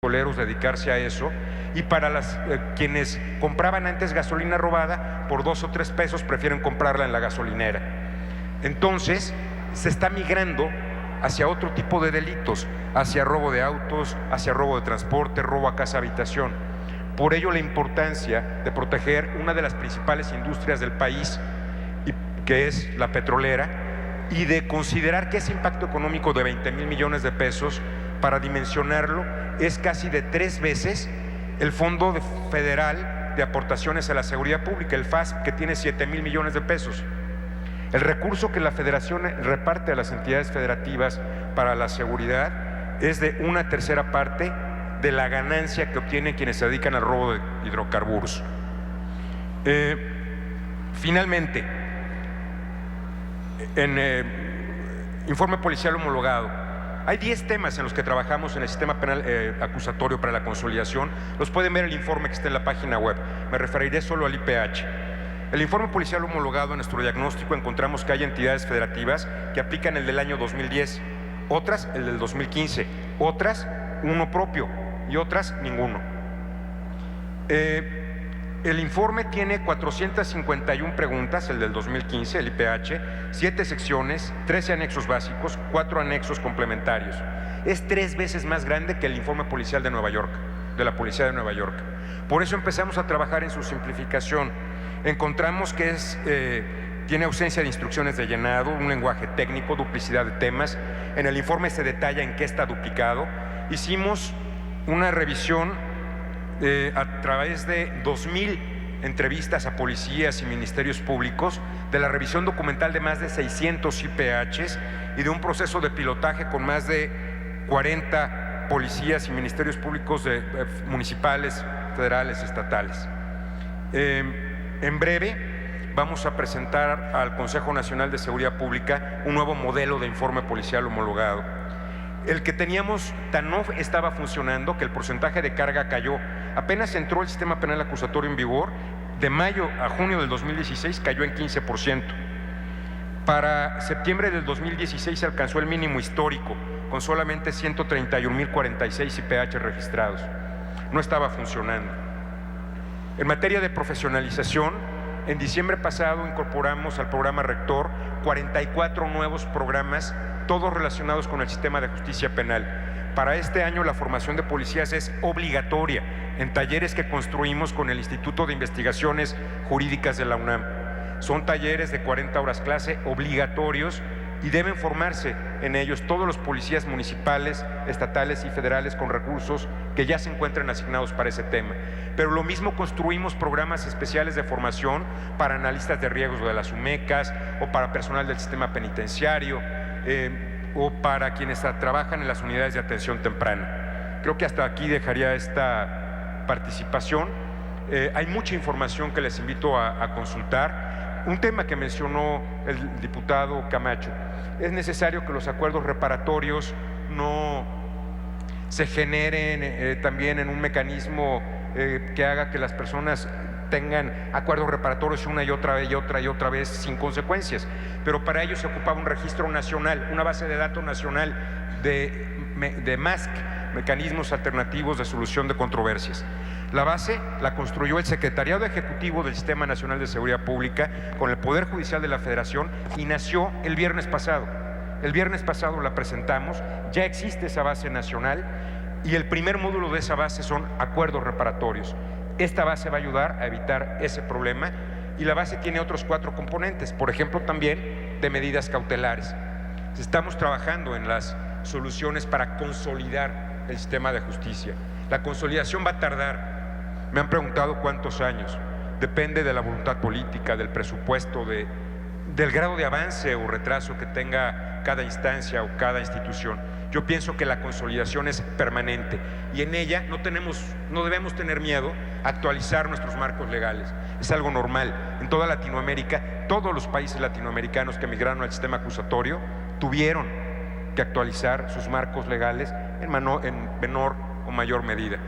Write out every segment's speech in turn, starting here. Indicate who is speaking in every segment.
Speaker 1: coleros dedicarse a eso, y para quienes compraban antes gasolina robada, por 2 o 3 pesos prefieren comprarla en la gasolinera. Entonces se está migrando hacia otro tipo de delitos, hacia robo de autos, hacia robo de transporte, robo a casa habitación. Por ello la importancia de proteger una de las principales industrias del país, que es la petrolera, y de considerar que ese impacto económico de 20,000 millones de pesos, para dimensionarlo, es casi de 3 veces el Fondo Federal de Aportaciones a la Seguridad Pública, el FASP, que tiene 7,000 millones de pesos. El recurso que la Federación reparte a las entidades federativas para la seguridad es de 1/3 parte de la ganancia que obtienen quienes se dedican al robo de hidrocarburos. Finalmente, en informe policial homologado, hay 10 temas en los que trabajamos en el sistema penal acusatorio para la consolidación. Los pueden ver en el informe que está en la página web. Me referiré solo al IPH. El informe policial homologado, en nuestro diagnóstico encontramos que hay entidades federativas que aplican el del año 2010, otras el del 2015, otras uno propio y otras ninguno. El informe tiene 451 preguntas, el del 2015, el IPH, 7 secciones, 13 anexos básicos, 4 anexos complementarios. Es 3 veces más grande que el informe policial de Nueva York, de la Policía de Nueva York. Por eso empezamos a trabajar en su simplificación. Encontramos que tiene ausencia de instrucciones de llenado, un lenguaje técnico, duplicidad de temas. En el informe se detalla en qué está duplicado. Hicimos una revisión a través de 2,000 entrevistas a policías y ministerios públicos, de la revisión documental de más de 600 IPHs y de un proceso de pilotaje con más de 40 policías y ministerios públicos municipales, federales, estatales. En breve vamos a presentar al Consejo Nacional de Seguridad Pública un nuevo modelo de informe policial homologado. El que teníamos no estaba funcionando, que el porcentaje de carga cayó. Apenas entró el sistema penal acusatorio en vigor, de mayo a junio del 2016 cayó en 15%. Para septiembre del 2016 se alcanzó el mínimo histórico, con solamente 131,046 IPH registrados. No estaba funcionando. En materia de profesionalización, en diciembre pasado incorporamos al programa Rector 44 nuevos programas, todos relacionados con el sistema de justicia penal. Para este año la formación de policías es obligatoria en talleres que construimos con el Instituto de Investigaciones Jurídicas de la UNAM. Son talleres de 40 horas clase obligatorios y deben formarse en ellos todos los policías municipales, estatales y federales con recursos que ya se encuentran asignados para ese tema. Pero lo mismo construimos programas especiales de formación para analistas de riesgos de las UMECAS o para personal del sistema penitenciario o para quienes trabajan en las unidades de atención temprana. Creo que hasta aquí dejaría esta participación. Hay mucha información que les invito a consultar. Un tema que mencionó el diputado Camacho: es necesario que los acuerdos reparatorios no se generen también en un mecanismo que haga que las personas tengan acuerdos reparatorios una y otra vez sin consecuencias. Pero para ello se ocupaba un registro nacional, una base de datos nacional de MASC, mecanismos alternativos de solución de controversias. La base la construyó el Secretariado Ejecutivo del Sistema Nacional de Seguridad Pública con el Poder Judicial de la Federación y nació el viernes pasado. El viernes pasado la presentamos, ya existe esa base nacional y el primer módulo de esa base son acuerdos reparatorios. Esta base va a ayudar a evitar ese problema y la base tiene otros 4 componentes, por ejemplo también de medidas cautelares. Estamos trabajando en las soluciones para consolidar el sistema de justicia. La consolidación va a tardar. Me han preguntado cuántos años. Depende de la voluntad política, del presupuesto, del grado de avance o retraso que tenga cada instancia o cada institución. Yo pienso que la consolidación es permanente y en ella no debemos tener miedo a actualizar nuestros marcos legales. Es algo normal. En toda Latinoamérica, todos los países latinoamericanos que migraron al sistema acusatorio tuvieron que actualizar sus marcos legales en menor o mayor medida.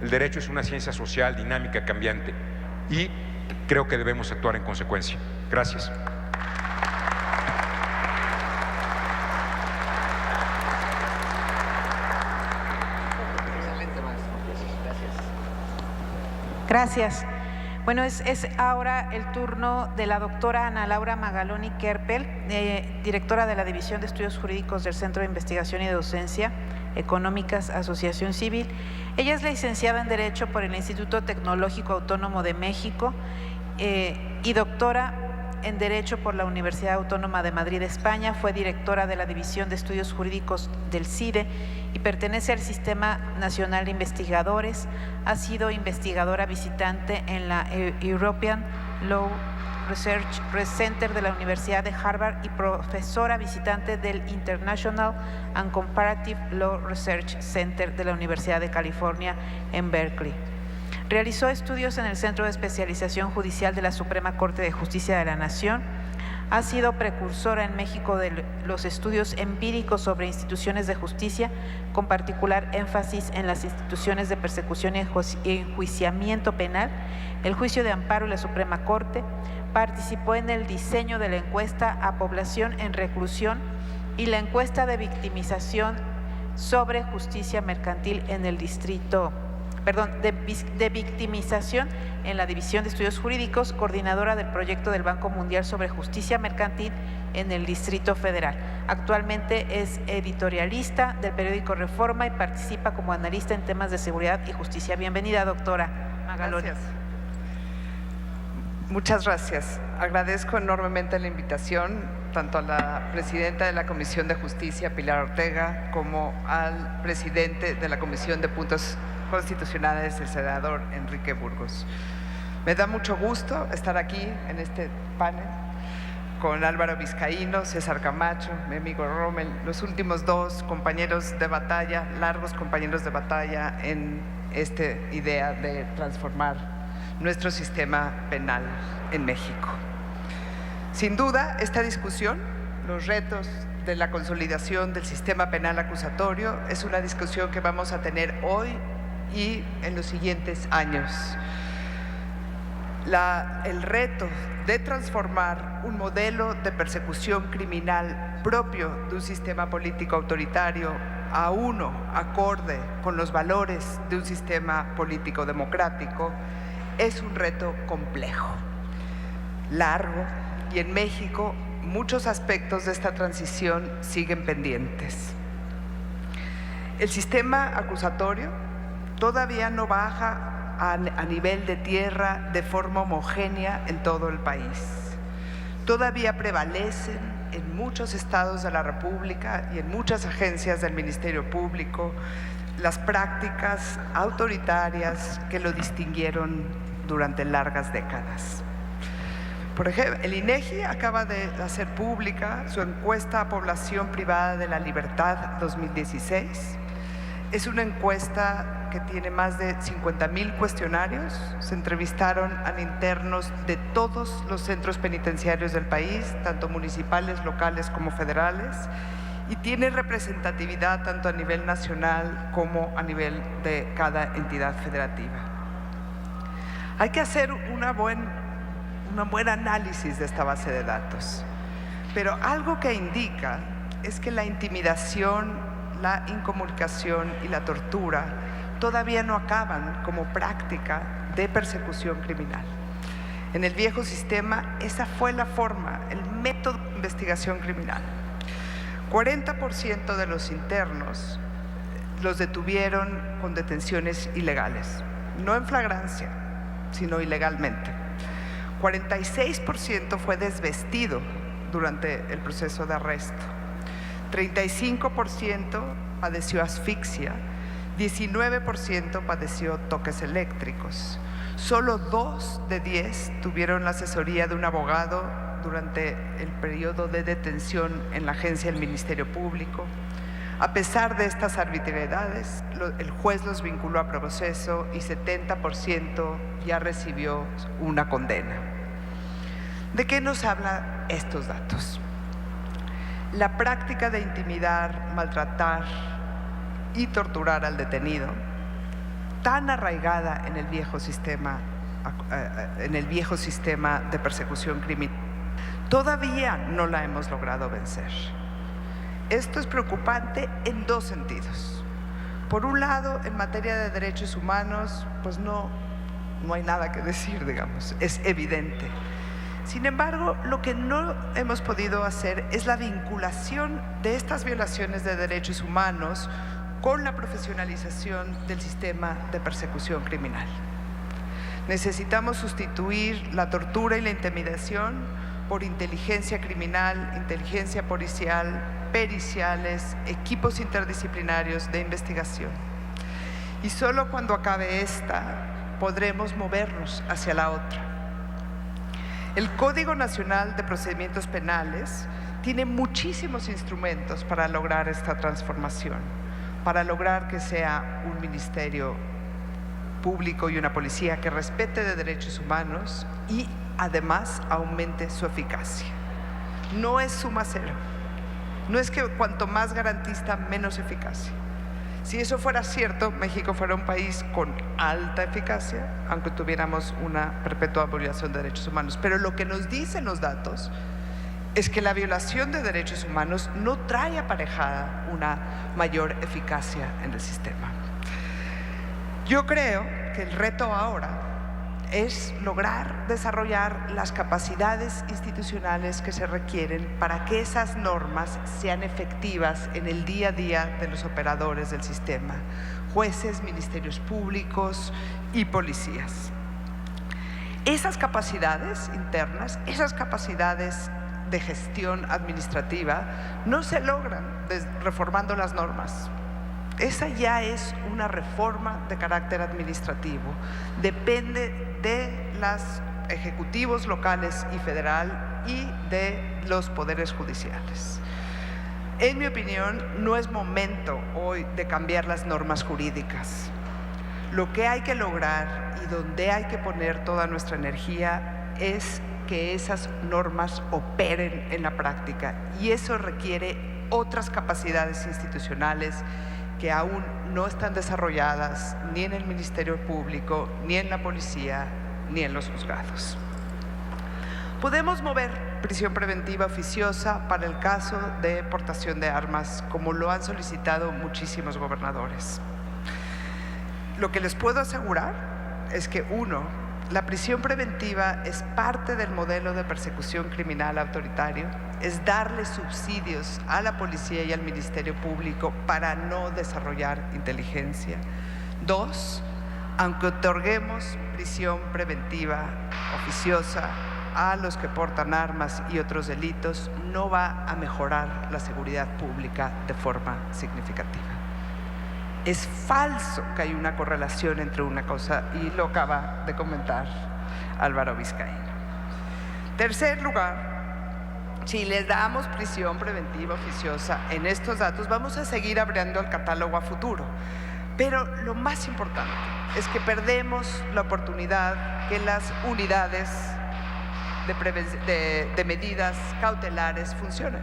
Speaker 1: El derecho es una ciencia social, dinámica, cambiante y creo que debemos actuar en consecuencia. Gracias.
Speaker 2: Gracias. Bueno, es ahora el turno de la doctora Ana Laura Magaloni Kerpel, directora de la División de Estudios Jurídicos del Centro de Investigación y Docencia Económicas, Asociación Civil. Ella es licenciada en Derecho por el Instituto Tecnológico Autónomo de México y doctora en Derecho por la Universidad Autónoma de Madrid, España. Fue directora de la División de Estudios Jurídicos del CIDE y pertenece al Sistema Nacional de Investigadores. Ha sido investigadora visitante en la European Law Research Center de la Universidad de Harvard y profesora visitante del International and Comparative Law Research Center de la Universidad de California en Berkeley. Realizó estudios en el Centro de Especialización Judicial de la Suprema Corte de Justicia de la Nación. Ha sido precursora en México de los estudios empíricos sobre instituciones de justicia, con particular énfasis en las instituciones de persecución y enjuiciamiento penal, el juicio de amparo y la Suprema Corte. Participó en el diseño de la encuesta a población en reclusión y la encuesta de victimización sobre justicia mercantil en el distrito, de victimización en la División de Estudios Jurídicos, coordinadora del proyecto del Banco Mundial sobre Justicia Mercantil en el Distrito Federal. Actualmente es editorialista del periódico Reforma y participa como analista en temas de seguridad y justicia. Bienvenida, doctora Magaloni.
Speaker 3: Gracias. Muchas gracias. Agradezco enormemente la invitación, tanto a la presidenta de la Comisión de Justicia, Pilar Ortega, como al presidente de la Comisión de Puntos Constitucionales, el senador Enrique Burgos. Me da mucho gusto estar aquí en este panel con Álvaro Vizcaíno, César Camacho, mi amigo Rommel, los últimos dos compañeros de batalla, largos compañeros de batalla en esta idea de transformar nuestro sistema penal en México. Sin duda, esta discusión, los retos de la consolidación del sistema penal acusatorio, es una discusión que vamos a tener hoy y en los siguientes años. El reto de transformar un modelo de persecución criminal propio de un sistema político autoritario a uno acorde con los valores de un sistema político democrático es un reto complejo, largo, y en México muchos aspectos de esta transición siguen pendientes. El sistema acusatorio todavía no baja a nivel de tierra de forma homogénea en todo el país. Todavía prevalecen en muchos estados de la República y en muchas agencias del Ministerio Público las prácticas autoritarias que lo distinguieron durante largas décadas. Por ejemplo, el INEGI acaba de hacer pública su encuesta a población privada de la libertad 2016. Es una encuesta que tiene más de 50,000 cuestionarios. Se entrevistaron a internos de todos los centros penitenciarios del país, tanto municipales, locales como federales, y tiene representatividad tanto a nivel nacional como a nivel de cada entidad federativa. Hay que hacer un buen análisis de esta base de datos, pero algo que indica es que la intimidación, la incomunicación y la tortura todavía no acaban como práctica de persecución criminal. En el viejo sistema, esa fue la forma, el método de investigación criminal. 40% de los internos los detuvieron con detenciones ilegales, no en flagrancia, sino ilegalmente. 46% fue desvestido durante el proceso de arresto. 35% padeció asfixia, 19% padeció toques eléctricos. Solo 2 de 10 tuvieron la asesoría de un abogado durante el periodo de detención en la agencia del Ministerio Público. A pesar de estas arbitrariedades, el juez los vinculó a proceso y 70% ya recibió una condena. ¿De qué nos hablan estos datos? La práctica de intimidar, maltratar y torturar al detenido, tan arraigada en el viejo sistema de persecución criminal, todavía no la hemos logrado vencer. Esto es preocupante en dos sentidos. Por un lado, en materia de derechos humanos, pues no no hay nada que decir, digamos, es evidente. Sin embargo, lo que no hemos podido hacer es la vinculación de estas violaciones de derechos humanos con la profesionalización del sistema de persecución criminal. Necesitamos sustituir la tortura y la intimidación por inteligencia criminal, inteligencia policial, periciales, equipos interdisciplinarios de investigación. Y solo cuando acabe esta, podremos movernos hacia la otra. El Código Nacional de Procedimientos Penales tiene muchísimos instrumentos para lograr esta transformación, para lograr que sea un ministerio público y una policía que respete de derechos humanos y además aumente su eficacia. No es suma cero, no es que cuanto más garantista, menos eficacia. Si eso fuera cierto, México fuera un país con alta eficacia, aunque tuviéramos una perpetua violación de derechos humanos. Pero lo que nos dicen los datos es que la violación de derechos humanos no trae aparejada una mayor eficacia en el sistema. Yo creo que el reto ahora es lograr desarrollar las capacidades institucionales que se requieren para que esas normas sean efectivas en el día a día de los operadores del sistema, jueces, ministerios públicos y policías. Esas capacidades internas, esas capacidades de gestión administrativa no se logran reformando las normas. Esa ya es una reforma de carácter administrativo. Depende de los ejecutivos locales y federal y de los poderes judiciales. En mi opinión, no es momento hoy de cambiar las normas jurídicas. Lo que hay que lograr y donde hay que poner toda nuestra energía es que esas normas operen en la práctica, y eso requiere otras capacidades institucionales que aún no están desarrolladas ni en el Ministerio Público, ni en la policía, ni en los juzgados. Podemos mover prisión preventiva oficiosa para el caso de portación de armas, como lo han solicitado muchísimos gobernadores. Lo que les puedo asegurar es que, uno, la prisión preventiva es parte del modelo de persecución criminal autoritario, es darle subsidios a la policía y al Ministerio Público para no desarrollar inteligencia. Dos, aunque otorguemos prisión preventiva oficiosa a los que portan armas y otros delitos, no va a mejorar la seguridad pública de forma significativa. Es falso que hay una correlación entre una cosa, y lo acaba de comentar Álvaro Vizcaíno. Tercer lugar, si les damos prisión preventiva oficiosa en estos datos, vamos a seguir abriendo el catálogo a futuro. Pero lo más importante es que perdemos la oportunidad que las unidades de medidas cautelares funcionen,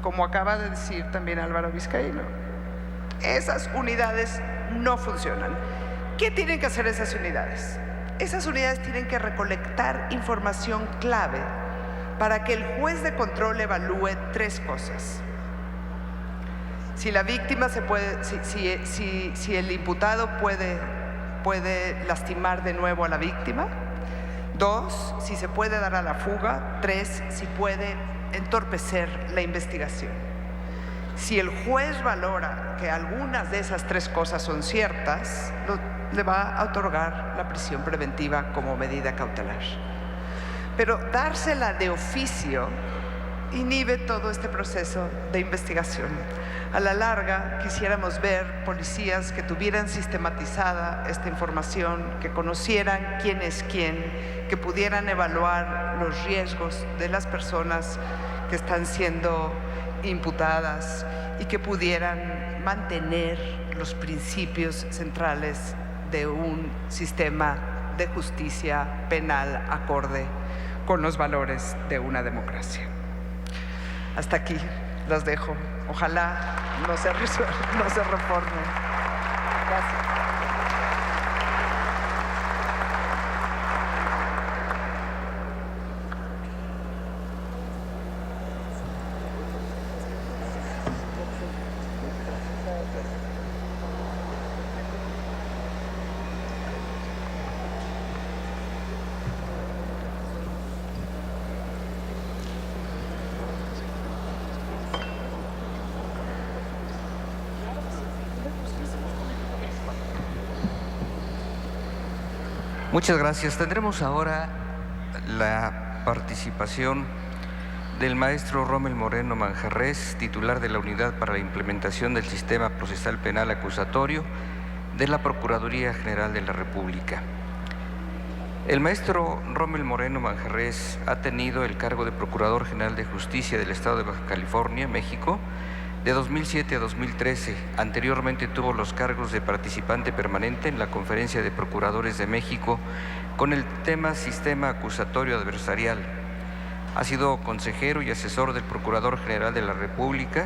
Speaker 3: como acaba de decir también Álvaro Vizcaíno. Esas unidades no funcionan. ¿Qué tienen que hacer esas unidades? Esas unidades tienen que recolectar información clave para que el juez de control evalúe tres cosas. Si la víctima si el imputado puede lastimar de nuevo a la víctima. Dos, si se puede dar a la fuga. Tres, si puede entorpecer la investigación. Si el juez valora que algunas de esas tres cosas son ciertas, le va a otorgar la prisión preventiva como medida cautelar. Pero dársela de oficio inhibe todo este proceso de investigación. A la larga, quisiéramos ver policías que tuvieran sistematizada esta información, que conocieran quién es quién, que pudieran evaluar los riesgos de las personas que están siendo imputadas y que pudieran mantener los principios centrales de un sistema de justicia penal acorde con los valores de una democracia. Hasta aquí las dejo. Ojalá no se reforme. Gracias.
Speaker 4: Muchas gracias. Tendremos ahora la participación del maestro Rommel Moreno Manjarrés, titular de la Unidad para la Implementación del Sistema Procesal Penal Acusatorio de la Procuraduría General de la República. El maestro Rommel Moreno Manjarrés ha tenido el cargo de Procurador General de Justicia del Estado de Baja California, México, de 2007 a 2013. Anteriormente tuvo los cargos de participante permanente en la Conferencia de Procuradores de México con el tema Sistema Acusatorio Adversarial. Ha sido consejero y asesor del Procurador General de la República,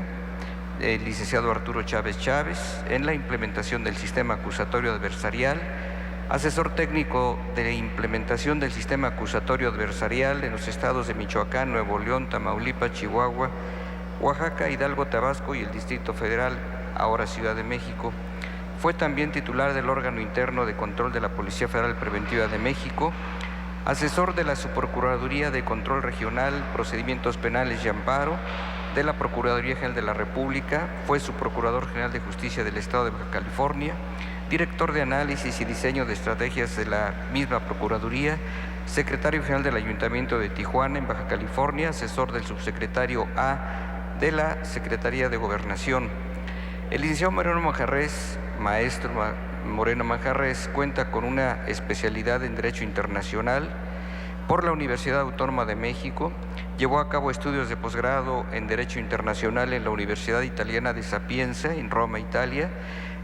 Speaker 4: el licenciado Arturo Chávez Chávez, en la implementación del Sistema Acusatorio Adversarial, asesor técnico de implementación del Sistema Acusatorio Adversarial en los estados de Michoacán, Nuevo León, Tamaulipas, Chihuahua, Oaxaca, Hidalgo, Tabasco y el Distrito Federal, ahora Ciudad de México. Fue también titular del órgano interno de control de la Policía Federal Preventiva de México, asesor de la Subprocuraduría de Control Regional, Procedimientos Penales y Amparo de la Procuraduría General de la República, fue Subprocurador General de Justicia del Estado de Baja California, director de análisis y diseño de estrategias de la misma Procuraduría, secretario general del Ayuntamiento de Tijuana, en Baja California, asesor del subsecretario A de la Secretaría de Gobernación. El licenciado Moreno Manjarrés, maestro Moreno Manjarrés, cuenta con una especialidad en Derecho Internacional por la Universidad Autónoma de México, llevó a cabo estudios de posgrado en Derecho Internacional en la Universidad Italiana de Sapienza, en Roma, Italia,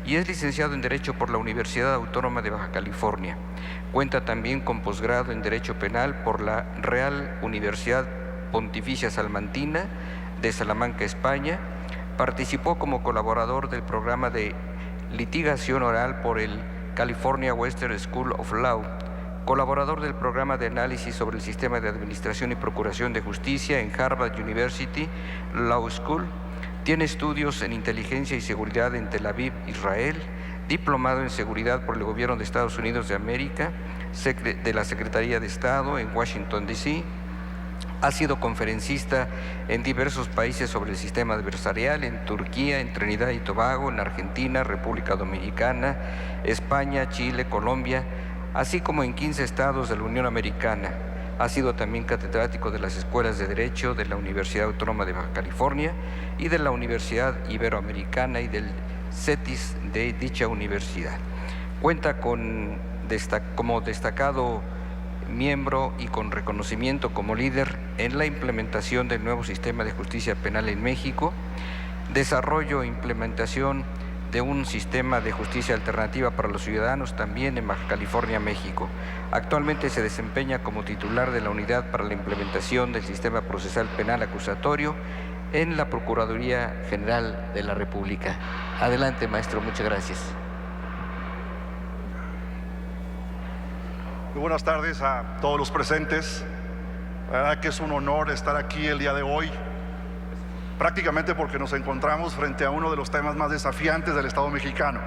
Speaker 4: y es licenciado en Derecho por la Universidad Autónoma de Baja California. Cuenta también con posgrado en Derecho Penal por la Real Universidad Pontificia Salmantina de Salamanca, España. Participó como colaborador del programa de litigación oral por el California Western School of Law, colaborador del programa de análisis sobre el sistema de administración y procuración de justicia en Harvard University Law School. Tiene estudios en inteligencia y seguridad en Tel Aviv, Israel, diplomado en seguridad por el Gobierno de Estados Unidos de América, de la Secretaría de Estado en Washington, D.C., ha sido conferencista en diversos países sobre el sistema adversarial, en Turquía, en Trinidad y Tobago, en Argentina, República Dominicana, España, Chile, Colombia, así como en 15 estados de la Unión Americana. Ha sido también catedrático de las Escuelas de Derecho de la Universidad Autónoma de Baja California y de la Universidad Iberoamericana y del CETIS de dicha universidad. Cuenta como destacado miembro y con reconocimiento como líder en la implementación del nuevo sistema de justicia penal en México, desarrollo e implementación de un sistema de justicia alternativa para los ciudadanos también en Baja California, México. Actualmente se desempeña como titular de la Unidad para la Implementación del Sistema Procesal Penal Acusatorio en la Procuraduría General de la República. Adelante, maestro, muchas gracias.
Speaker 5: Muy buenas tardes a todos los presentes. La verdad que es un honor estar aquí el día de hoy, prácticamente porque nos encontramos frente a uno de los temas más desafiantes del Estado mexicano.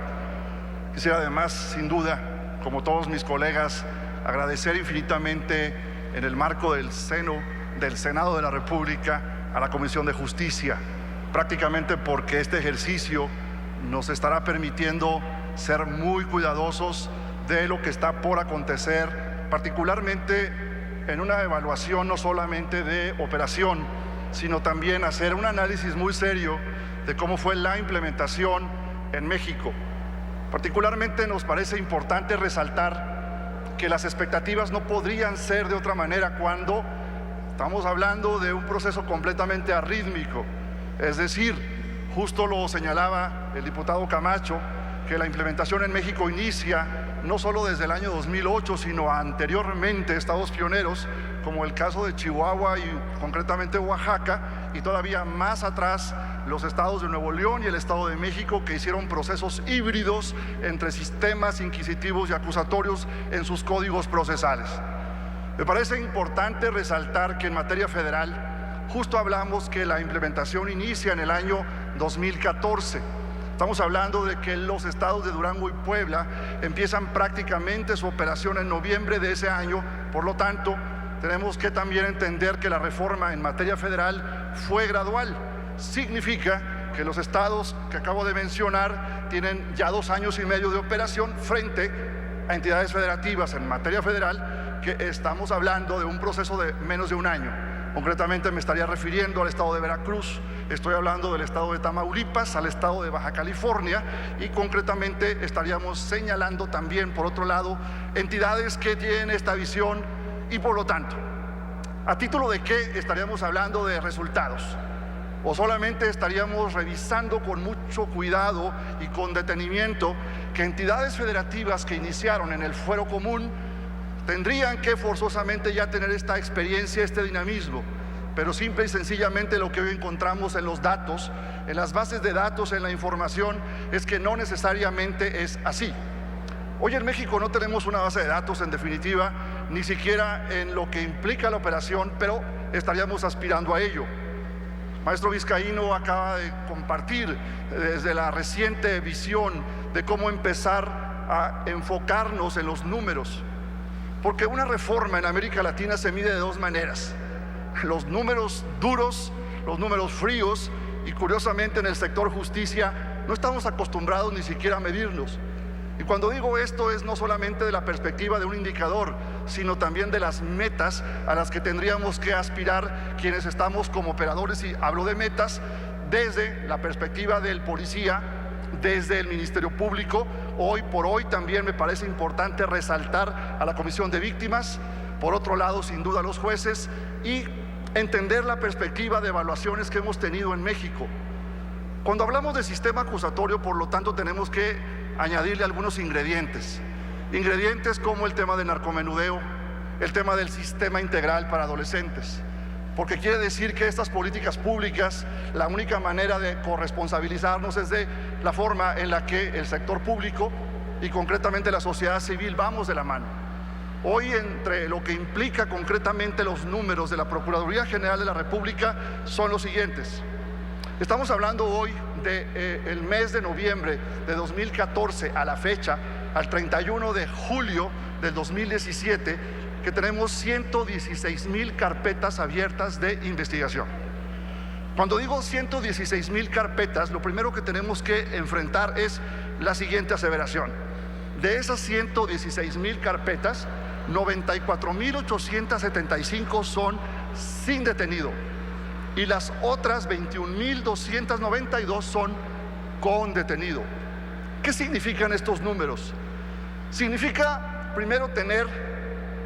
Speaker 5: Quisiera además, sin duda, como todos mis colegas, agradecer infinitamente en el marco del Senado de la República a la Comisión de Justicia, prácticamente porque este ejercicio nos estará permitiendo ser muy cuidadosos de lo que está por acontecer, particularmente en una evaluación no solamente de operación, sino también hacer un análisis muy serio de cómo fue la implementación en México. Particularmente nos parece importante resaltar que las expectativas no podrían ser de otra manera cuando estamos hablando de un proceso completamente arrítmico. Es decir, justo lo señalaba el diputado Camacho, que la implementación en México inicia no solo desde el año 2008, sino anteriormente, estados pioneros, como el caso de Chihuahua y concretamente Oaxaca, y todavía más atrás, los estados de Nuevo León y el Estado de México, que hicieron procesos híbridos entre sistemas inquisitivos y acusatorios en sus códigos procesales. Me parece importante resaltar que en materia federal, justo hablamos que la implementación inicia en el año 2014. Estamos hablando de que los estados de Durango y Puebla empiezan prácticamente su operación en noviembre de ese año. Por lo tanto, tenemos que también entender que la reforma en materia federal fue gradual. Significa que los estados que acabo de mencionar tienen ya 2 años y medio de operación frente a entidades federativas en materia federal, que estamos hablando de un proceso de menos de un año. Concretamente me estaría refiriendo al estado de Veracruz, estoy hablando del estado de Tamaulipas, al estado de Baja California, y concretamente estaríamos señalando también, por otro lado, entidades que tienen esta visión y por lo tanto, ¿a título de qué estaríamos hablando de resultados? ¿O solamente estaríamos revisando con mucho cuidado y con detenimiento que entidades federativas que iniciaron en el fuero común tendrían que forzosamente ya tener esta experiencia, este dinamismo? Pero simple y sencillamente lo que hoy encontramos en los datos, en las bases de datos, en la información, es que no necesariamente es así. Hoy en México no tenemos una base de datos, en definitiva, ni siquiera en lo que implica la operación, pero estaríamos aspirando a ello. Maestro Vizcaíno acaba de compartir desde la reciente visión de cómo empezar a enfocarnos en los números, porque una reforma en América Latina se mide de dos maneras: los números duros, los números fríos, y curiosamente en el sector justicia no estamos acostumbrados ni siquiera a medirnos. Y cuando digo esto es no solamente de la perspectiva de un indicador, sino también de las metas a las que tendríamos que aspirar quienes estamos como operadores, y hablo de metas desde la perspectiva del policía, desde el Ministerio Público. Hoy por hoy también me parece importante resaltar a la Comisión de Víctimas, por otro lado sin duda a los jueces, y entender la perspectiva de evaluaciones que hemos tenido en México. Cuando hablamos de sistema acusatorio, por lo tanto, tenemos que añadirle algunos ingredientes como el tema de narcomenudeo, el tema del sistema integral para adolescentes, porque quiere decir que estas políticas públicas, la única manera de corresponsabilizarnos es de la forma en la que el sector público y concretamente la sociedad civil vamos de la mano. Hoy, entre lo que implica concretamente los números de la Procuraduría General de la República, son los siguientes. Estamos hablando hoy del mes de noviembre de 2014 a la fecha, al 31 de julio del 2017, que tenemos 116,000 carpetas abiertas de investigación. Cuando digo 116,000 carpetas, lo primero que tenemos que enfrentar es la siguiente aseveración: de esas 116,000 carpetas, 94,875 son sin detenido, y las otras 21,292 son con detenido. ¿Qué significan estos números? Significa, primero, tener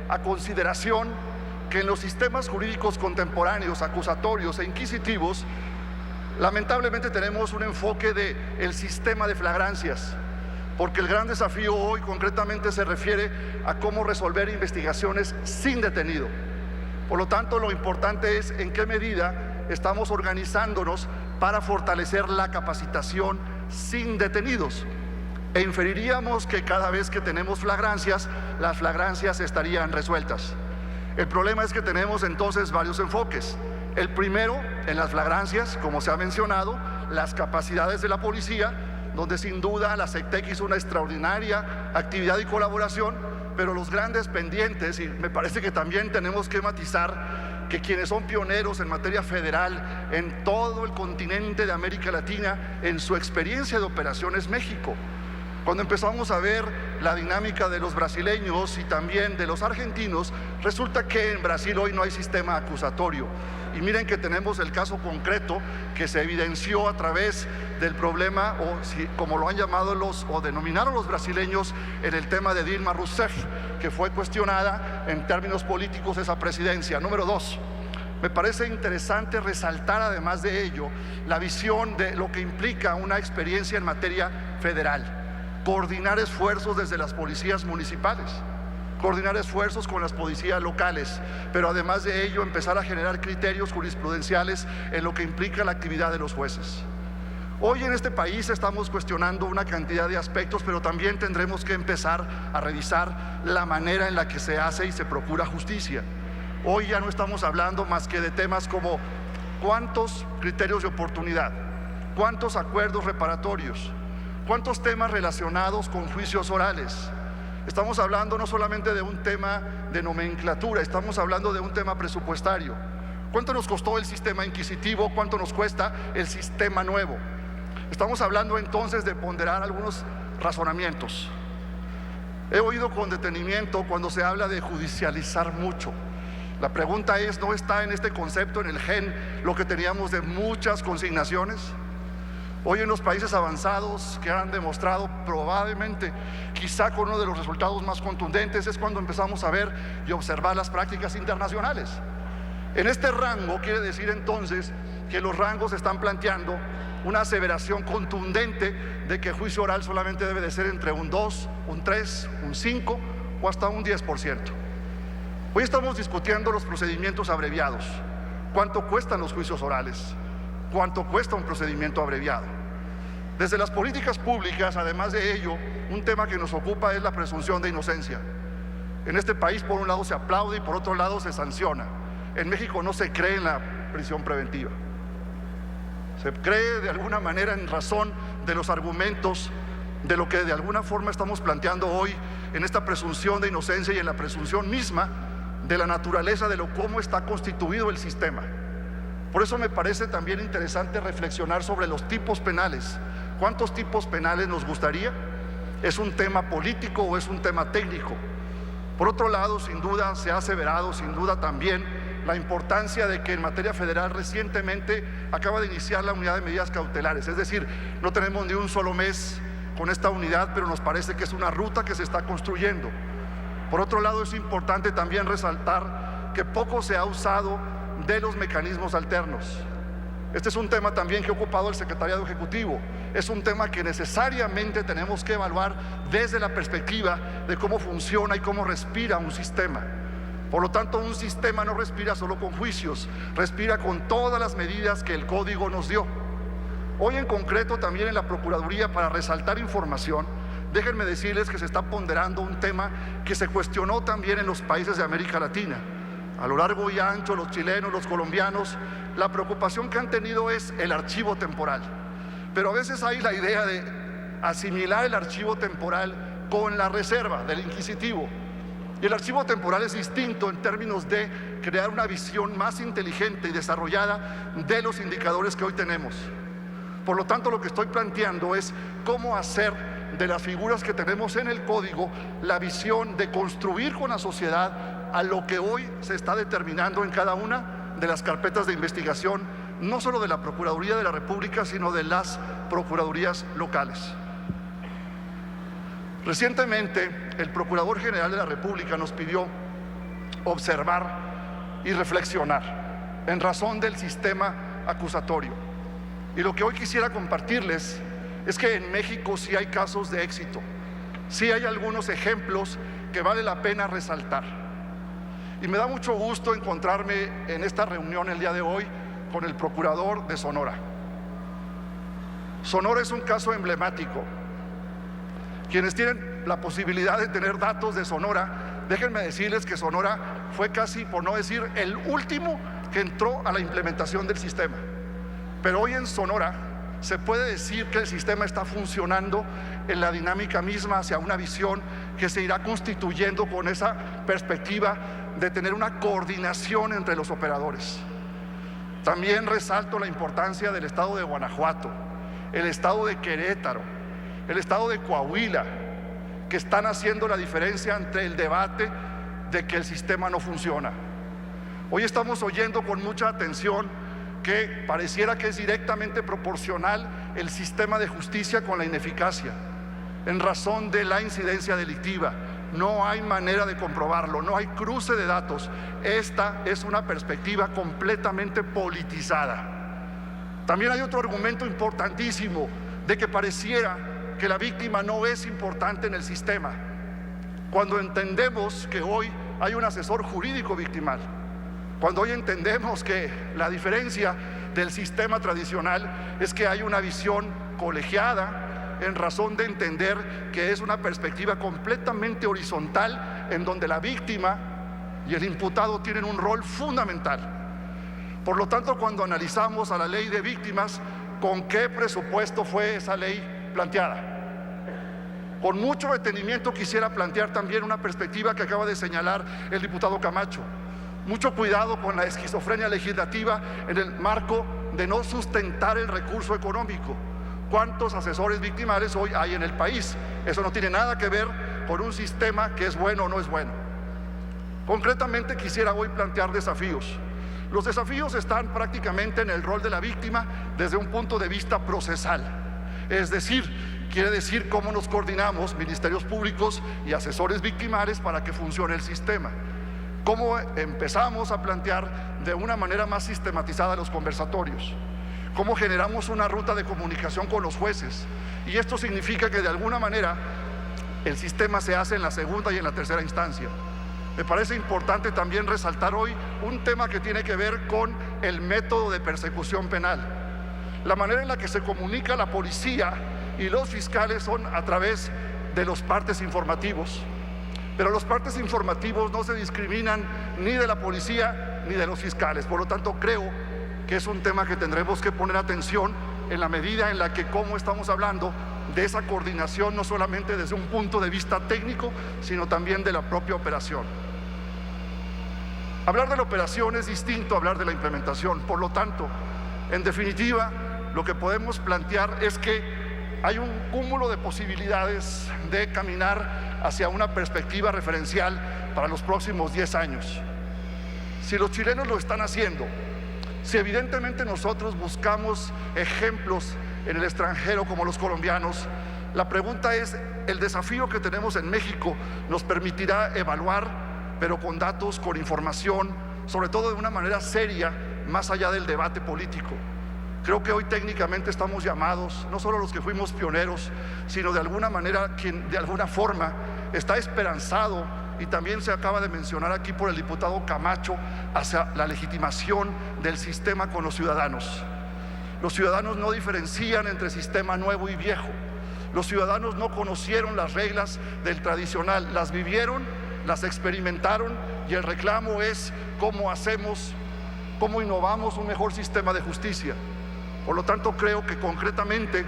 Speaker 5: a consideración que en los sistemas jurídicos contemporáneos, acusatorios e inquisitivos, lamentablemente tenemos un enfoque del sistema de flagrancias, porque el gran desafío hoy concretamente se refiere a cómo resolver investigaciones sin detenido. Por lo tanto, lo importante es en qué medida estamos organizándonos para fortalecer la capacitación sin detenidos. E inferiríamos que cada vez que tenemos flagrancias, las flagrancias estarían resueltas. El problema es que tenemos entonces varios enfoques. El primero, en las flagrancias, como se ha mencionado, las capacidades de la policía, donde sin duda la SECTEC hizo una extraordinaria actividad y colaboración, pero los grandes pendientes, y me parece que también tenemos que matizar que quienes son pioneros en materia federal en todo el continente de América Latina, en su experiencia de operación, es México. Cuando empezamos a ver la dinámica de los brasileños y también de los argentinos, resulta que en Brasil hoy no hay sistema acusatorio. Y miren que tenemos el caso concreto que se evidenció a través del problema, o como lo han llamado o denominaron los brasileños, en el tema de Dilma Rousseff, que fue cuestionada en términos políticos esa presidencia. Número dos, me parece interesante resaltar además de ello la visión de lo que implica una experiencia en materia federal. Coordinar esfuerzos desde las policías municipales, coordinar esfuerzos con las policías locales, pero además de ello empezar a generar criterios jurisprudenciales en lo que implica la actividad de los jueces. Hoy en este país estamos cuestionando una cantidad de aspectos, pero también tendremos que empezar a revisar la manera en la que se hace y se procura justicia. Hoy ya no estamos hablando más que de temas como cuántos criterios de oportunidad, cuántos acuerdos reparatorios, cuántos temas relacionados con juicios orales. Estamos hablando no solamente de un tema de nomenclatura, estamos hablando de un tema presupuestario. ¿Cuánto nos costó el sistema inquisitivo? ¿Cuánto nos cuesta el sistema nuevo? Estamos hablando entonces de ponderar algunos razonamientos. He oído con detenimiento cuando se habla de judicializar mucho. La pregunta es, ¿no está en este concepto, en el gen, lo que teníamos de muchas consignaciones? Hoy en los países avanzados que han demostrado probablemente, quizá con uno de los resultados más contundentes, es cuando empezamos a ver y observar las prácticas internacionales. En este rango quiere decir entonces que los rangos están planteando una aseveración contundente de que el juicio oral solamente debe de ser entre un 2, un 3, un 5 o hasta un 10%. Hoy estamos discutiendo los procedimientos abreviados. ¿Cuánto cuestan los juicios orales? ¿Cuánto cuesta un procedimiento abreviado? Desde las políticas públicas, además de ello, un tema que nos ocupa es la presunción de inocencia. En este país, por un lado, se aplaude y por otro lado se sanciona. En México no se cree en la prisión preventiva. Se cree de alguna manera en razón de los argumentos de lo que de alguna forma estamos planteando hoy en esta presunción de inocencia y en la presunción misma de la naturaleza de cómo está constituido el sistema. Por eso me parece también interesante reflexionar sobre los tipos penales. ¿Cuántos tipos penales nos gustaría? ¿Es un tema político o es un tema técnico? Por otro lado, sin duda se ha aseverado, sin duda también, la importancia de que en materia federal recientemente acaba de iniciar la unidad de medidas cautelares. Es decir, no tenemos ni un solo mes con esta unidad, pero nos parece que es una ruta que se está construyendo. Por otro lado, es importante también resaltar que poco se ha usado de los mecanismos alternos. Este es un tema también que ha ocupado el Secretariado Ejecutivo. Es un tema que necesariamente tenemos que evaluar desde la perspectiva de cómo funciona y cómo respira un sistema. Por lo tanto, un sistema no respira solo con juicios, respira con todas las medidas que el Código nos dio. Hoy en concreto también en la Procuraduría, para resaltar información, déjenme decirles que se está ponderando un tema que se cuestionó también en los países de América Latina. A lo largo y ancho, los chilenos, los colombianos, la preocupación que han tenido es el archivo temporal. Pero a veces hay la idea de asimilar el archivo temporal con la reserva del inquisitivo. Y el archivo temporal es distinto en términos de crear una visión más inteligente y desarrollada de los indicadores que hoy tenemos. Por lo tanto, lo que estoy planteando es cómo hacer de las figuras que tenemos en el Código la visión de construir con la sociedad a lo que hoy se está determinando en cada una de las carpetas de investigación, no solo de la Procuraduría de la República, sino de las Procuradurías locales. Recientemente, el Procurador General de la República nos pidió observar y reflexionar en razón del sistema acusatorio. Y lo que hoy quisiera compartirles es que en México sí hay casos de éxito, sí hay algunos ejemplos que vale la pena resaltar. Y me da mucho gusto encontrarme en esta reunión el día de hoy con el Procurador de Sonora. Sonora es un caso emblemático. Quienes tienen la posibilidad de tener datos de Sonora, déjenme decirles que Sonora fue casi, por no decir, el último que entró a la implementación del sistema. Pero hoy en Sonora se puede decir que el sistema está funcionando en la dinámica misma hacia una visión que se irá constituyendo con esa perspectiva de tener una coordinación entre los operadores. También resalto la importancia del estado de Guanajuato, el estado de Querétaro, el estado de Coahuila, que están haciendo la diferencia entre el debate de que el sistema no funciona. Hoy estamos oyendo con mucha atención que pareciera que es directamente proporcional el sistema de justicia con la ineficacia, en razón de la incidencia delictiva. No hay manera de comprobarlo, no hay cruce de datos. Esta es una perspectiva completamente politizada. También hay otro argumento importantísimo de que pareciera que la víctima no es importante en el sistema, cuando entendemos que hoy hay un asesor jurídico victimal, cuando hoy entendemos que la diferencia del sistema tradicional es que hay una visión colegiada en razón de entender que es una perspectiva completamente horizontal en donde la víctima y el imputado tienen un rol fundamental. Por lo tanto, cuando analizamos a la ley de víctimas, ¿con qué presupuesto fue esa ley planteada? Con mucho detenimiento quisiera plantear también una perspectiva que acaba de señalar el diputado Camacho. Mucho cuidado con la esquizofrenia legislativa en el marco de no sustentar el recurso económico. ¿Cuántos asesores victimales hoy hay en el país? Eso no tiene nada que ver por un sistema que es bueno o no es bueno. Concretamente quisiera hoy plantear desafíos. Los desafíos están prácticamente en el rol de la víctima desde un punto de vista procesal. Es decir, quiere decir cómo nos coordinamos ministerios públicos y asesores victimarios para que funcione el sistema. Cómo empezamos a plantear de una manera más sistematizada los conversatorios. Cómo generamos una ruta de comunicación con los jueces. Y esto significa que de alguna manera el sistema se hace en la segunda y en la tercera instancia. Me parece importante también resaltar hoy un tema que tiene que ver con el método de persecución penal. La manera en la que se comunica la policía y los fiscales son a través de los partes informativos. Pero los partes informativos no se discriminan ni de la policía ni de los fiscales. Por lo tanto, creo que es un tema que tendremos que poner atención en la medida en la que, como estamos hablando, de esa coordinación no solamente desde un punto de vista técnico, sino también de la propia operación. Hablar de la operación es distinto a hablar de la implementación. Por lo tanto, en definitiva, lo que podemos plantear es que hay un cúmulo de posibilidades de caminar hacia una perspectiva referencial para los próximos 10 años. Si los chilenos lo están haciendo, si evidentemente nosotros buscamos ejemplos en el extranjero como los colombianos, la pregunta es, ¿el desafío que tenemos en México nos permitirá evaluar, pero con datos, con información, sobre todo de una manera seria, más allá del debate político? Creo que hoy técnicamente estamos llamados, no solo los que fuimos pioneros, sino de alguna manera quien de alguna forma está esperanzado, y también se acaba de mencionar aquí por el diputado Camacho, hacia la legitimación del sistema con los ciudadanos. Los ciudadanos no diferencian entre sistema nuevo y viejo. Los ciudadanos no conocieron las reglas del tradicional, las vivieron, las experimentaron, y el reclamo es cómo hacemos, cómo innovamos un mejor sistema de justicia. Por lo tanto, creo que concretamente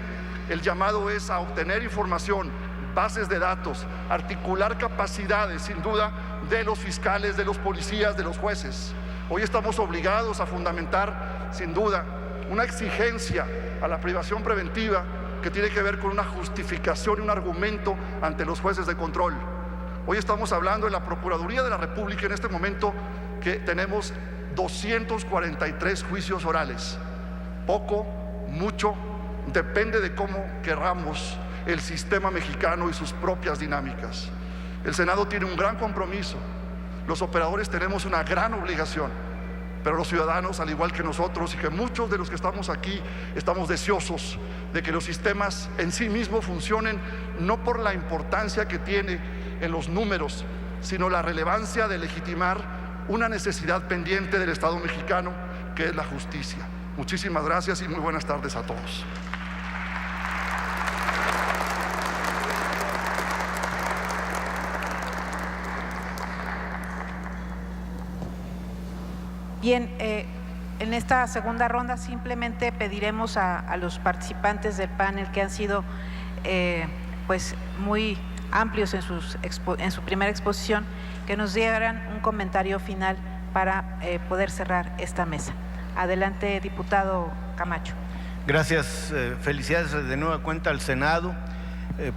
Speaker 5: el llamado es a obtener información, bases de datos, articular capacidades, sin duda, de los fiscales, de los policías, de los jueces. Hoy estamos obligados a fundamentar, sin duda, una exigencia a la privación preventiva que tiene que ver con una justificación y un argumento ante los jueces de control. Hoy estamos hablando en la Procuraduría de la República en este momento que tenemos 243 juicios orales. Poco, mucho, depende de cómo querramos el sistema mexicano y sus propias dinámicas. El Senado tiene un gran compromiso, los operadores tenemos una gran obligación, pero los ciudadanos, al igual que nosotros y que muchos de los que estamos aquí, estamos deseosos de que los sistemas en sí mismos funcionen, no por la importancia que tiene en los números, sino la relevancia de legitimar una necesidad pendiente del Estado mexicano, que es la justicia. Muchísimas gracias y muy buenas tardes a todos.
Speaker 2: Bien, en esta segunda ronda simplemente pediremos a los participantes del panel que han sido pues muy amplios en su primera exposición, que nos dieran un comentario final para poder cerrar esta mesa. Adelante, diputado Camacho.
Speaker 6: Gracias, felicidades de nueva cuenta al Senado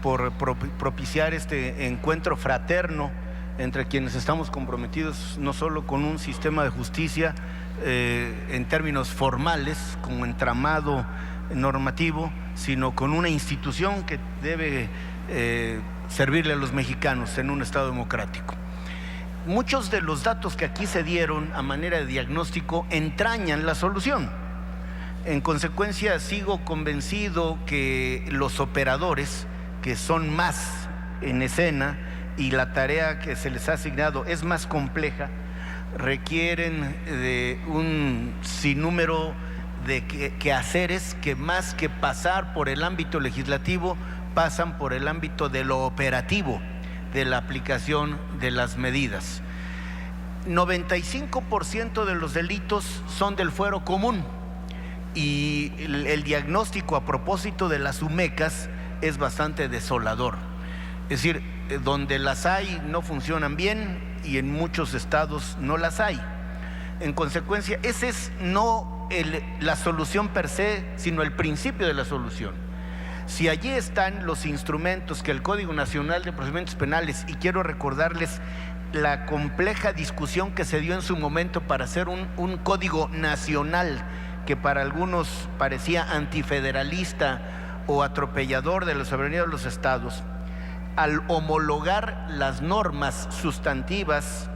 Speaker 6: por propiciar este encuentro fraterno entre quienes estamos comprometidos no solo con un sistema de justicia en términos formales, como entramado normativo, sino con una institución que debe servirle a los mexicanos en un Estado democrático. Muchos de los datos que aquí se dieron a manera de diagnóstico entrañan la solución. En consecuencia, sigo convencido que los operadores, que son más en escena y la tarea que se les ha asignado es más compleja, requieren de un sinnúmero de quehaceres que, más que pasar por el ámbito legislativo, pasan por el ámbito de lo operativo, de la aplicación de las medidas. 95% de los delitos son del fuero común, y el diagnóstico a propósito de las UMECAS es bastante desolador. Es decir, donde las hay no funcionan bien, y en muchos estados no las hay. En consecuencia, ese es no la solución per se, sino el principio de la solución. Si allí están los instrumentos que el Código Nacional de Procedimientos Penales, y quiero recordarles la compleja discusión que se dio en su momento para hacer un código nacional que para algunos parecía antifederalista o atropellador de la soberanía de los estados, al homologar las normas sustantivas,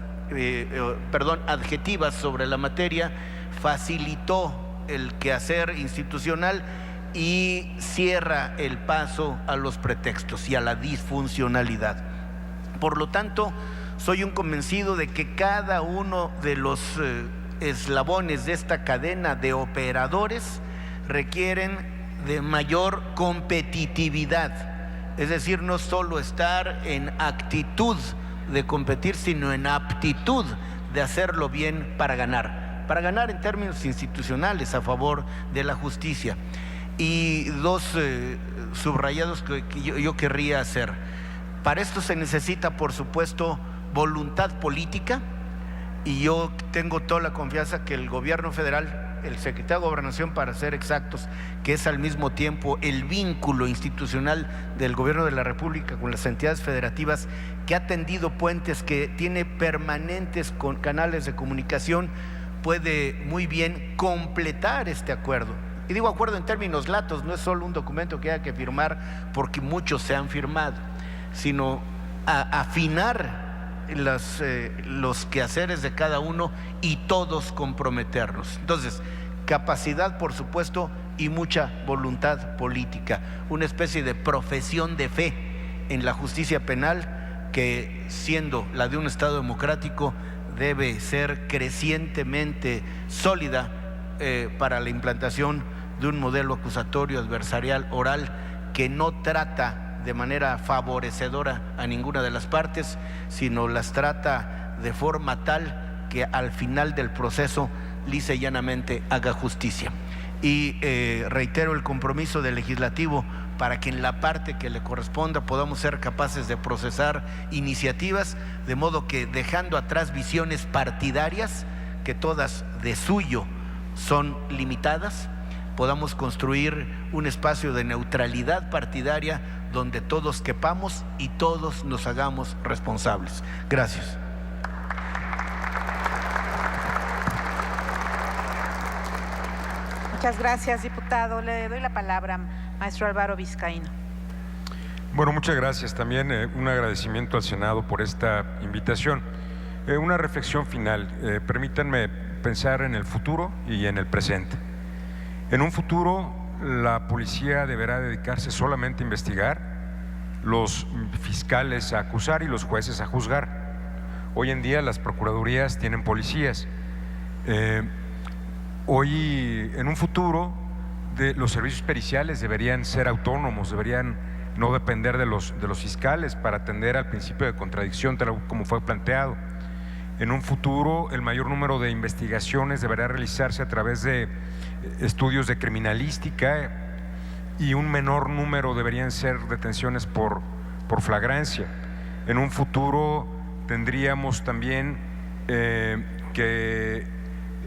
Speaker 6: adjetivas sobre la materia, facilitó el quehacer institucional y cierra el paso a los pretextos y a la disfuncionalidad. Por lo tanto, soy un convencido de que cada uno de los eslabones de esta cadena de operadores requieren de mayor competitividad, es decir, no solo estar en actitud de competir, sino en aptitud de hacerlo bien para ganar en términos institucionales a favor de la justicia. Y dos subrayados que yo querría hacer. Para esto se necesita, por supuesto, voluntad política, y yo tengo toda la confianza que el gobierno federal, el secretario de Gobernación para ser exactos, que es al mismo tiempo el vínculo institucional del gobierno de la República con las entidades federativas, que ha tendido puentes, que tiene permanentes canales de comunicación, puede muy bien completar este acuerdo. Y digo acuerdo en términos latos, no es solo un documento que haya que firmar porque muchos se han firmado, sino afinar los quehaceres de cada uno y todos comprometernos. Entonces, capacidad, por supuesto, y mucha voluntad política, una especie de profesión de fe en la justicia penal que, siendo la de un Estado democrático, debe ser crecientemente sólida para la implantación de un modelo acusatorio adversarial oral que no trata de manera favorecedora a ninguna de las partes, sino las trata de forma tal que al final del proceso lisa y llanamente haga justicia. Y reitero el compromiso del legislativo para que en la parte que le corresponda podamos ser capaces de procesar iniciativas, de modo que, dejando atrás visiones partidarias, que todas de suyo son limitadas, podamos construir un espacio de neutralidad partidaria donde todos quepamos y todos nos hagamos responsables. Gracias.
Speaker 2: Muchas gracias, diputado. Le doy la palabra, maestro Álvaro Vizcaíno.
Speaker 1: Bueno, muchas gracias. También un agradecimiento al Senado por esta invitación. Una reflexión final. Permítanme pensar en el futuro y en el presente. En un futuro, la policía deberá dedicarse solamente a investigar, los fiscales a acusar y los jueces a juzgar. Hoy en día las procuradurías tienen policías. Hoy, en un futuro, los servicios periciales deberían ser autónomos, deberían no depender de los fiscales para atender al principio de contradicción, tal como fue planteado. En un futuro, el mayor número de investigaciones deberá realizarse a través de estudios de criminalística, y un menor número deberían ser detenciones por flagrancia. En un futuro tendríamos también que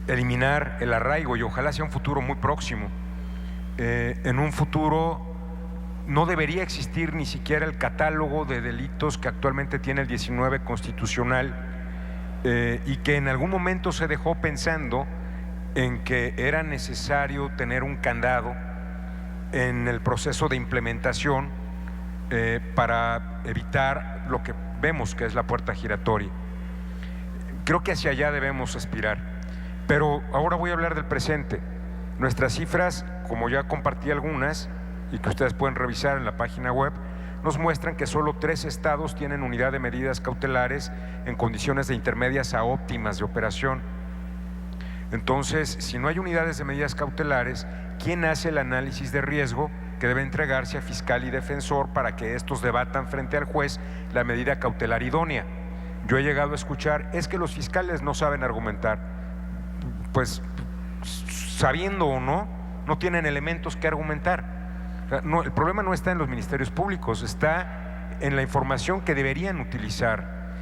Speaker 1: eliminar el arraigo, y ojalá sea un futuro muy próximo. En un futuro no debería existir ni siquiera el catálogo de delitos que actualmente tiene el 19 constitucional, y que en algún momento se dejó pensando en que era necesario tener un candado en el proceso de implementación para evitar lo que vemos que es la puerta giratoria. Creo que hacia allá debemos aspirar. Pero ahora voy a hablar del presente. Nuestras cifras, como ya compartí algunas y que ustedes pueden revisar en la página web, nos muestran que solo 3 estados tienen unidad de medidas cautelares en condiciones de intermedias a óptimas de operación. Entonces, si no hay unidades de medidas cautelares, ¿quién hace el análisis de riesgo que debe entregarse a fiscal y defensor para que estos debatan frente al juez la medida cautelar idónea? Yo he llegado a escuchar, es que los fiscales no saben argumentar. Pues, sabiendo o no, no tienen elementos que argumentar. No, el problema no está en los ministerios públicos, está en la información que deberían utilizar.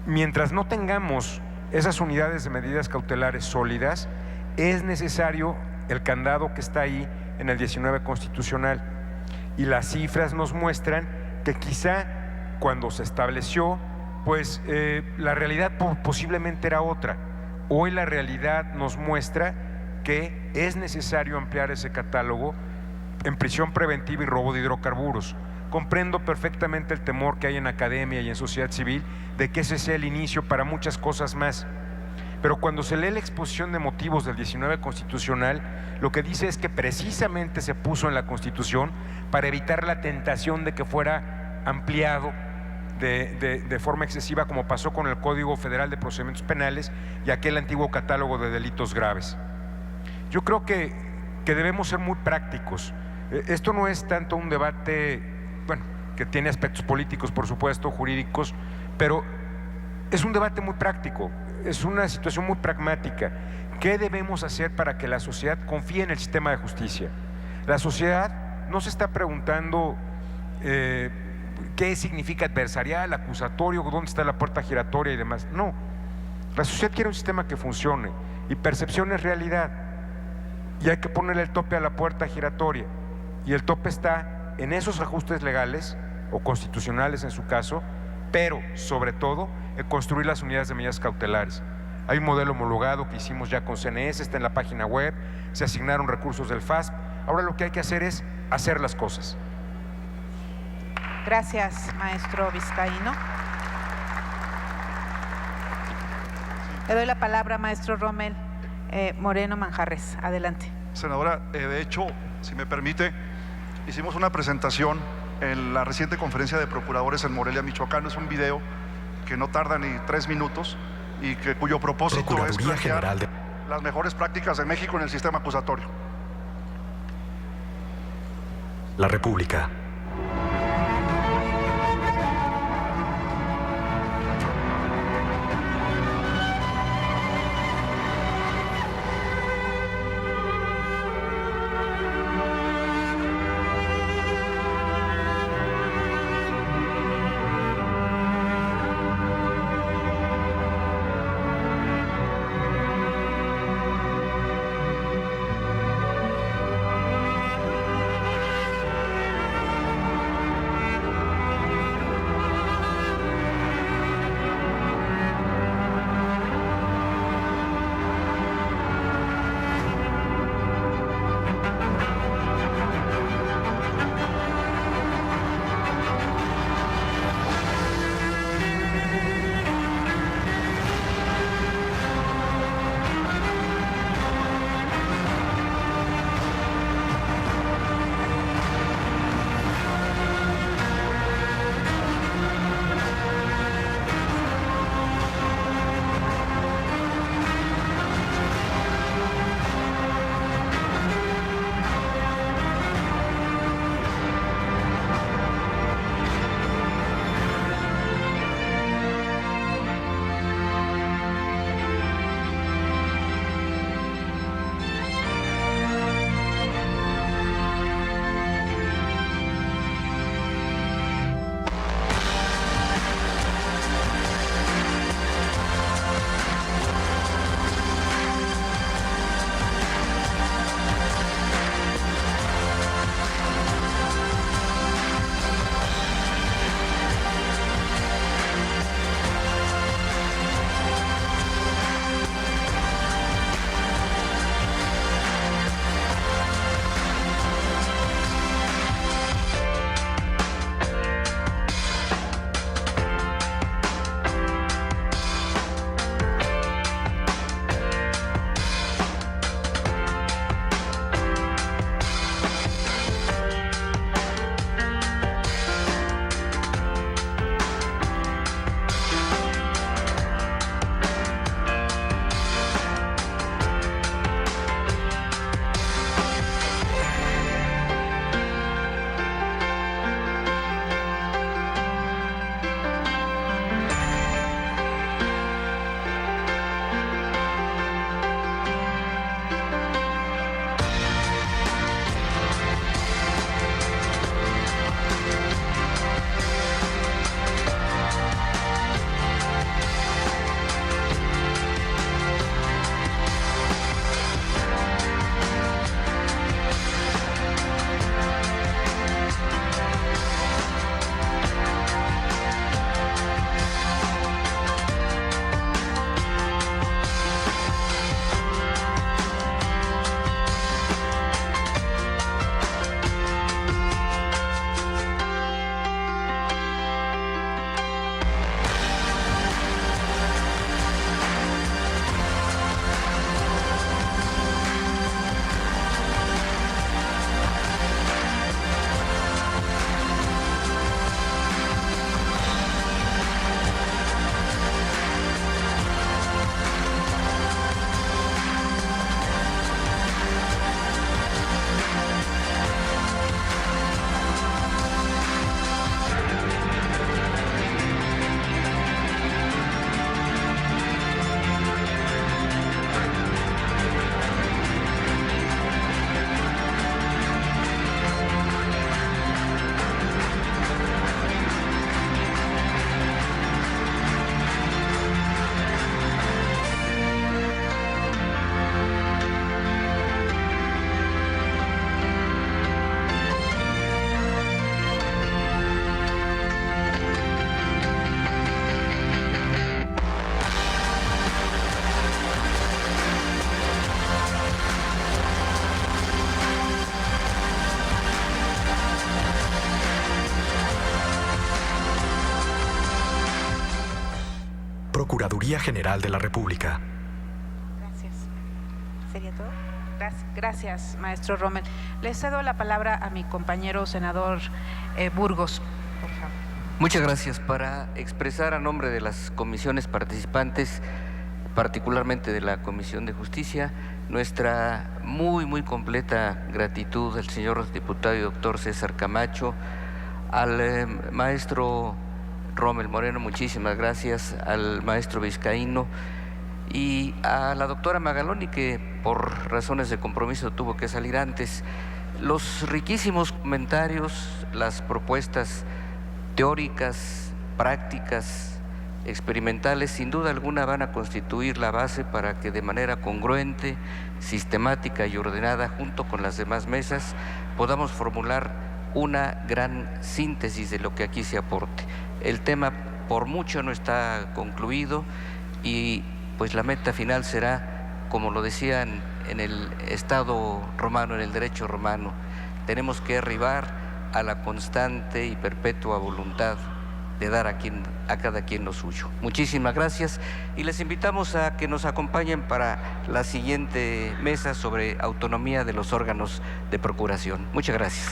Speaker 1: Mientras no tengamos esas unidades de medidas cautelares sólidas, es necesario el candado que está ahí en el 19 constitucional. Y las cifras nos muestran que quizá cuando se estableció, pues la realidad posiblemente era otra. Hoy la realidad nos muestra que es necesario ampliar ese catálogo en prisión preventiva y robo de hidrocarburos. Comprendo perfectamente el temor que hay en academia y en sociedad civil de que ese sea el inicio para muchas cosas más. Pero cuando se lee la exposición de motivos del 19 constitucional, lo que dice es que precisamente se puso en la Constitución para evitar la tentación de que fuera ampliado de forma excesiva, como pasó con el Código Federal de Procedimientos Penales y aquel antiguo catálogo de delitos graves. Yo creo que debemos ser muy prácticos. Esto no es tanto un debate, bueno, que tiene aspectos políticos, por supuesto, jurídicos, pero es un debate muy práctico, es una situación muy pragmática. ¿Qué debemos hacer para que la sociedad confíe en el sistema de justicia? La sociedad no se está preguntando qué significa adversarial, acusatorio, dónde está la puerta giratoria y demás. No, la sociedad quiere un sistema que funcione y percepción es realidad. Y hay que ponerle el tope a la puerta giratoria. Y el tope está en esos ajustes legales o constitucionales en su caso, pero sobre todo en construir las unidades de medidas cautelares. Hay un modelo homologado que hicimos ya con CNS, está en la página web, se asignaron recursos del FASP. Ahora lo que hay que hacer es hacer las cosas.
Speaker 2: Gracias, maestro Vizcaíno. Le doy la palabra, maestro Rommel Moreno Manjarres. Adelante.
Speaker 5: Senadora, de hecho, si me permite, hicimos una presentación en la reciente conferencia de procuradores en Morelia, Michoacán. Es un video que no tarda ni 3 minutos y cuyo propósito es plantear las mejores prácticas de México en el sistema acusatorio.
Speaker 7: La República. Procuraduría General de la República.
Speaker 2: Gracias. ¿Sería todo? Gracias, maestro Rommel. Le cedo la palabra a mi compañero senador Burgos, por favor.
Speaker 4: Muchas gracias. Para expresar a nombre de las comisiones participantes, particularmente de la Comisión de Justicia, nuestra muy completa gratitud al señor diputado y doctor César Camacho, al maestro Rommel Moreno, muchísimas gracias, al maestro Vizcaíno y a la doctora Magaloni, que por razones de compromiso tuvo que salir antes. Los riquísimos comentarios, las propuestas teóricas, prácticas, experimentales, sin duda alguna van a constituir la base para que de manera congruente, sistemática y ordenada, junto con las demás mesas, podamos formular una gran síntesis de lo que aquí se aporte. El tema por mucho no está concluido y pues la meta final será, como lo decían en el Estado romano, en el derecho romano, tenemos que arribar a la constante y perpetua voluntad de dar a cada quien lo suyo. Muchísimas gracias y les invitamos a que nos acompañen para la siguiente mesa sobre autonomía de los órganos de procuración. Muchas gracias.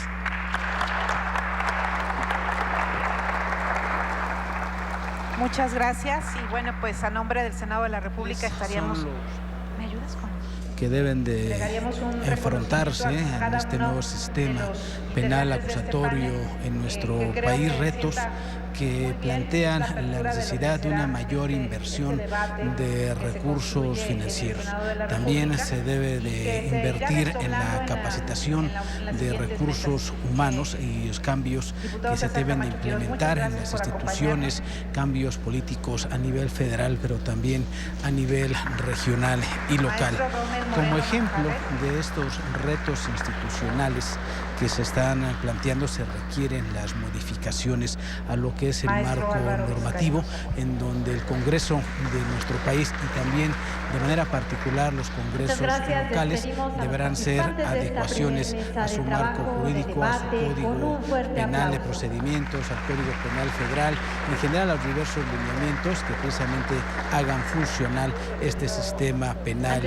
Speaker 2: Muchas gracias y bueno, pues a nombre del Senado de la República estaríamos... ¿Me ayudas con...?
Speaker 8: Que deben de enfrentarse en este nuevo sistema penal acusatorio en nuestro país, retos que plantean la necesidad de una mayor inversión de recursos financieros. También se debe de invertir en la capacitación de recursos humanos y los cambios que se deben de implementar en las instituciones, cambios políticos a nivel federal, pero también a nivel regional y local. Como ejemplo de estos retos institucionales que se están planteando, se requieren las modificaciones a lo que es el marco normativo, en donde el Congreso de nuestro país y también de manera particular los congresos locales deberán ser adecuaciones a su marco jurídico, a su código penal de procedimientos, al código penal federal, en general a los diversos lineamientos que precisamente hagan funcional este sistema penal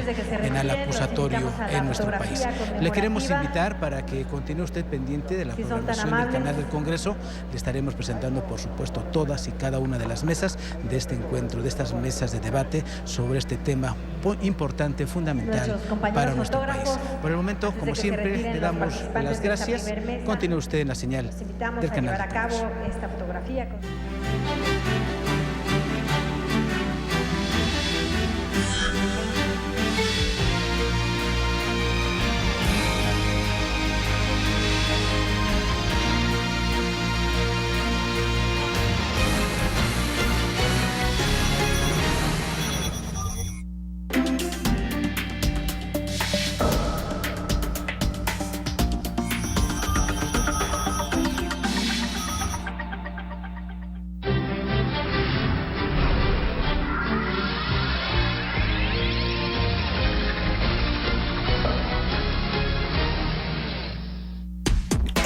Speaker 8: acusatorio en nuestro país. Le queremos invitar para que continúe usted pendiente de la programación del canal del Congreso. Le estaremos presentando, por supuesto, todas y cada una de las mesas de este encuentro, de estas mesas de debate sobre este tema importante, fundamental para nuestro país. Por el momento, como siempre, le damos las gracias. Continúe usted en la señal del canal del Congreso.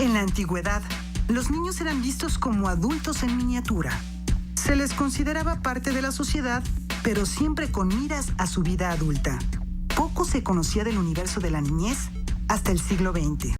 Speaker 9: En la antigüedad, los niños eran vistos como adultos en miniatura. Se les consideraba parte de la sociedad, pero siempre con miras a su vida adulta. Poco se conocía del universo de la niñez hasta el siglo XX.